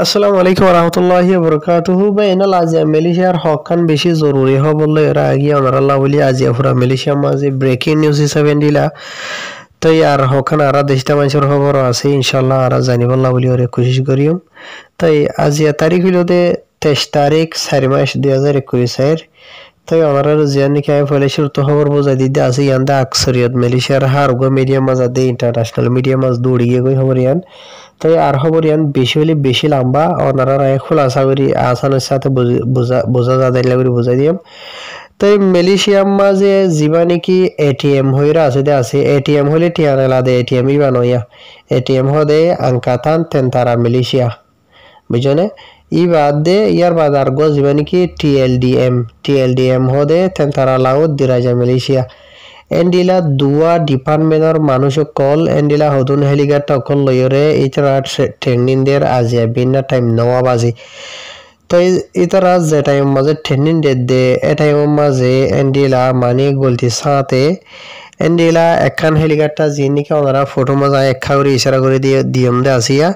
আসসালামু আলাইকুম রহমতুল্লাহি বরকাতুহু বাইনাল আজিয়া মালয়েশিয়ার হকান বেশি জরুরি হ বললে এরা আগিয়ে আমরা বলি আজিয়া পুরা মালয়েশিয়া মাঝে ব্রেকিং নিউজ হিসাবে দিলা তাই আর হকান আরা দেশটা মানুষের খবর আছে ইনশাল্লাহ আরা জানিবল্লা বলি ওরে কোশিশ করিম তাই আজিয়া তারিখ হইল দে 23 তারিখ 4 মাস 2021 তাই আমরা জিয়ান নিকে ফলে শুরু খবর বোঝাই দিতে আছে ইয়ান্দা আকসরিয়ত মালয়েশিয়ার হার গো মিডিয়া মাঝে দে ইন্টারন্যাশনাল মিডিয়া মাঝ দৌড়িয়ে গই খবর ইয়ান তাই আর খবর ইয়ান বেশি হলে বেশি লম্বা ওনারা খোলাসা করি আসানের সাথে বোঝা যাদের লাগি বোঝাই দিম তাই মালয়েশিয়ার মাঝে জিবা নাকি এটিএম হইরা আছে এটিএম হলে টিয়ানেলা দে এটিএম ই বানইয়া এটিএম হদে আঙ্কাতান তেন্তারা মালয়েশিয়া বুঝনে ই বাদ দে ইয়ার বাদ আর গো জিবা নাকি টিএলডিএম হদে তেন্তারা লাউদ দিরাজা মালয়েশিয়া এন্ডিলা দুয়া ডিপার্টমেন্টর মানুষ কল এন্ডিলা হদুন হেলিকপ্টার কল লয়রে ইতরা ট্রেনিং দের আজিয়া বিনা টাইম 9 বাজে তো ইতরা যে টাইম মাঝে ট্রেনিং দে এ টাইম মাঝে এন্ডিলা মানে গলতি সাথে এন্ডিলা একখান হেলিকপ্টার জিনিকে ওনারা ফটো মাঝে একখা করে ইশারা করে দিয়ে দিয়ম দে আসিয়া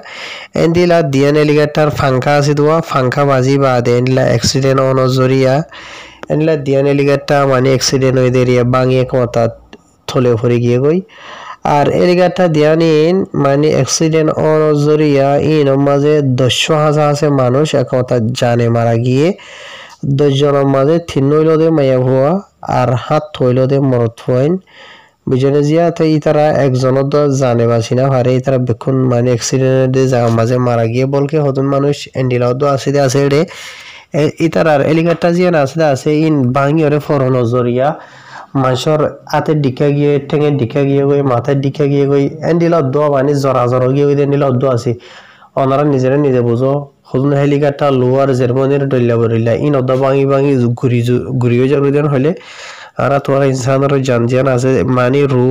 এন্ডিলা দিয়ান হেলিকপ্টার ফাঙ্কা আছে দোয়া ফাঙ্কা বাজি বাদে এন্ডিলা অ্যাক্সিডেন্ট অনজরিয়া এনলা দিয়ান হেলিকপ্টার মানে অ্যাক্সিডেন্ট হয়ে দেরিয়া বাঙিয়ে কথা থলে ভরে গিয়ে গই আর হেলিকপ্টার দিয়ানিন মানে অ্যাক্সিডেন্ট অনজরিয়া ইন মাঝে 10,000 আছে মানুষ একতা জানে মারা গিয়ে 10 জনের মাঝে 3 হইল দে মায়া ভুয়া আর 7 হইল দে মরত হইন বুঝনে জিয়া তো ইতারা একজন তো জানে বাসিনা হারে ইতারা বেকুন মানে অ্যাক্সিডেন্ট দে জায়গা মাঝে মারা গিয়ে বলকে হদুন মানুষ এন্ডিলাও তো আছে রে ইতারার হেলিকপ্টার জিয়া আছে ইন বাঙিয়রে ফরন জরিয়া মানুষের হাতের দিকে গিয়ে ঠেঙের দিকে গিয়ে গই মাথার দিকে গিয়ে গই এন্ডিলা দোয়া মানে জরা গিয়ে গই এন্ডিলা দোয়া আছে ওনারা নিজে বুঝো হদুন হেলিকপ্টার লোয়ার জার্মানির ডইলা বরিলা ইন অদা বাঙি ঘুরিয়ে যাবেন হলে আর তোমার ইনসানের জান আছে মানে রু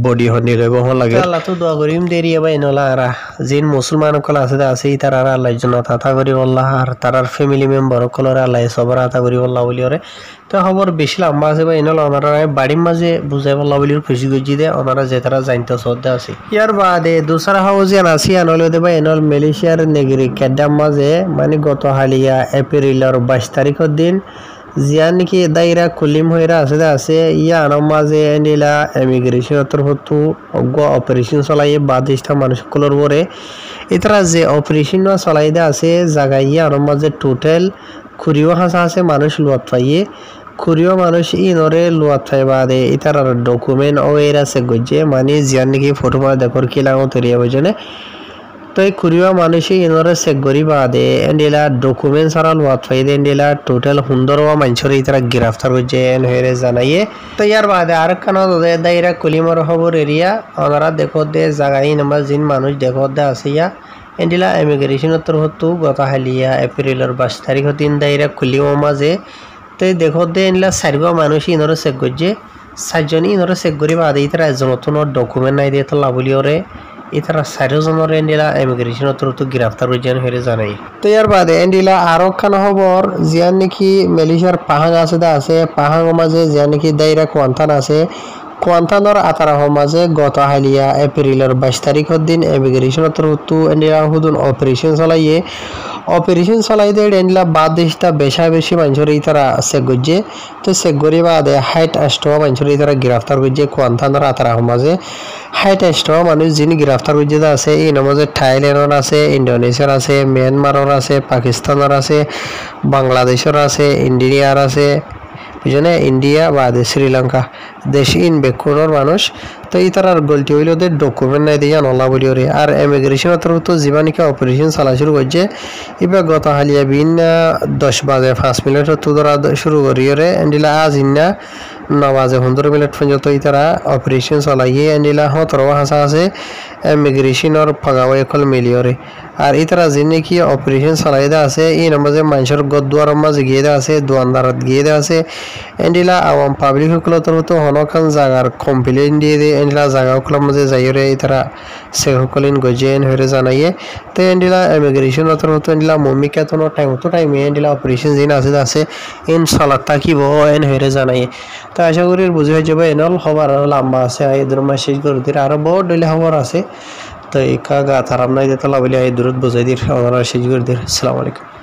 বডি হনি রেব লাগে আল্লাহ তো দোয়া করিম দেরি বা ইনলা আর জিন মুসলমান কল আছে তার আর আল্লাহর জন্য তাতা করি আল্লাহ আর তার ফ্যামিলি মেম্বার কলরে আল্লাহ সবার আতা করি আল্লাহ বলি ওরে তো খবর বেশি লম্বা আছে বা ইনলা ওনারা বাড়ির মাঝে বুঝাই আল্লাহ বলির খুশি গুজি দে ওনারা যে তারা জানতে সদ্দা আছে ইয়ার বাদে দুসরা হাউজিয়ান আসি আনলে দেবা ইনল মালয়েশিয়ার নেগরি কেডাম মাঝে মানে গত হালিয়া এপ্রিলের 22 তারিখের দিন জিয়া নাকি দায়রা কুলিম হইরা আছে ইয়া আনার মাঝে এন্ডিলা ইমিগ্রেশন তরফতু অপারেশন চলাইয়ে বাদিষ্টা মানুষ কলর পরে এতরা যে অপারেশন চলাই দে আছে জায়গা ইয়া আনার মাঝে টোটাল খুরিও হাসা আছে মানুষ লুয়াত পাইয়ে খুরিও মানুষ ইনরে লুয়াত পাই বাদে ইতার ডকুমেন্ট ওয়ের আছে গজে মানে জিয়া নাকি ফটো মা দেখর কিলাও তরিয়া বজনে তো এই খুরিয়া মানুষে ইনরে চেক করি বাদে এন্ডিলা ডকুমেন্ট সারা লোয়াত ফাইদে এন্ডিলা টোটাল 15 মানুষের ইতারা গ্রেফতার হয়েছে হয়ে জানাইয়ে তো ইয়ার বাদে আর কানা দায়রা কুলিমর খবর এরিয়া ওনারা দেখো দে জায়গায় নাম্বার জিন মানুষ দেখো দে আছে ইয়া এন্ডিলা ইমিগ্রেশনের তরফতু গত হালিয়া এপ্রিলের 22 তারিখ দিন দায়রা কুলিম মাঝে তো দেখো দে এন্ডিলা 4 মানুষ ইনরে চেক করছে 4 জন ইনরে চেক করি বাদে ইতারা একজন নতুন ডকুমেন্ট নাই দিয়ে তো লাভলিওরে ইতারা 4 জনের এন্ডিলা ইমিগ্রেশন তরফ গ্রেফতার হয়েছেন হয়ে জানাই তো ইয়ার বাদে এন্ডিলা আরো খান খবর জিয়ান নাকি মালয়েশিয়ার পাহাং আছে পাহাং মাঝে জিয়ান নাকি দায়রা কোয়ান্তান আছে কোয়ান্তানোর আতারা মাঝে গত হালিয়া এপ্রিলের 22 তারিখের দিন ইমিগ্রেশন তরফ এন্ডিলা হুদুন অপারেশন চালাই দে এন্ডিলা বাদ দেশটা বেশি মানুষের ইতারা চেক করছে তো চেক করি বাদে হাইট আষ্টমা মানুষের ইতারা গ্রেফতার করছে কোয়ান্তানোর আতারা মাঝে হাইট আষ্টমা মানুষ যিনি গ্রেফতার করছে আছে এই নামাজে থাইল্যান্ডের আছে ইন্দোনেশিয়ার আছে মিয়ানমারের আছে পাকিস্তানের আছে বাংলাদেশের আছে ইন্ডিয়ার আছে বুঝনে ইন্ডিয়া বাদে শ্রীলঙ্কা দেশ ইন বেকুনোর মানুষ তো ইতারার গলতি হইল দে ডকুমেন্ট নাই দিয়ে নলা বলি ওরে আর ইমিগ্রেশনের তরফ তো জীবানিকা অপারেশন চালা শুরু করছে এবার গত হালিয়া বিন 10 বাজে 5 মিনিট তো ধরা শুরু করি ওরে এন্ডিলা আজ ইন্না 9 বাজে 15 মিনিট পর্যন্ত ইতারা অপারেশন চালাইয়ে এন্ডিলা 17 হাসা আছে ইমিগ্রেশনের ফাগাওয়ে কল মিলিওরে আর ইতারা যিনি কি অপারেশন চালাই দে আছে এই নামাজে মানুষের গদুয়ার মাঝে গিয়ে দে আছে দোয়ানদারত গিয়ে দে আছে এন্ডিলা আওয়াম পাবলিক সকলের তরফ তো হনখান জায়গার কমপ্লেন দিয়ে দে এন্ডিলা জায়গাগুলোর মাঝে যাইরে ইতারা সে সকলিন গজেন হয়ে জানাইয়ে তো এন্ডিলা ইমিগ্রেশন তরফ তো এন্ডিলা মমিকা তো টাইমে এন্ডিলা অপারেশন যিনি আছে ইনশাআল্লাহ তাকিব এন হয়ে জানাইয়ে তো আশা করি বুঝে যাবে এনল খবর লম্বা আছে এদের মাস শেষ করে দিলে আরো বহুত ডেলি খবর আছে তো এই কাগা তারাম নাই দিতে লাভলি আই দূরত বোঝাই দির ওনারা সেই করে দির। আসসালামু আলাইকুম।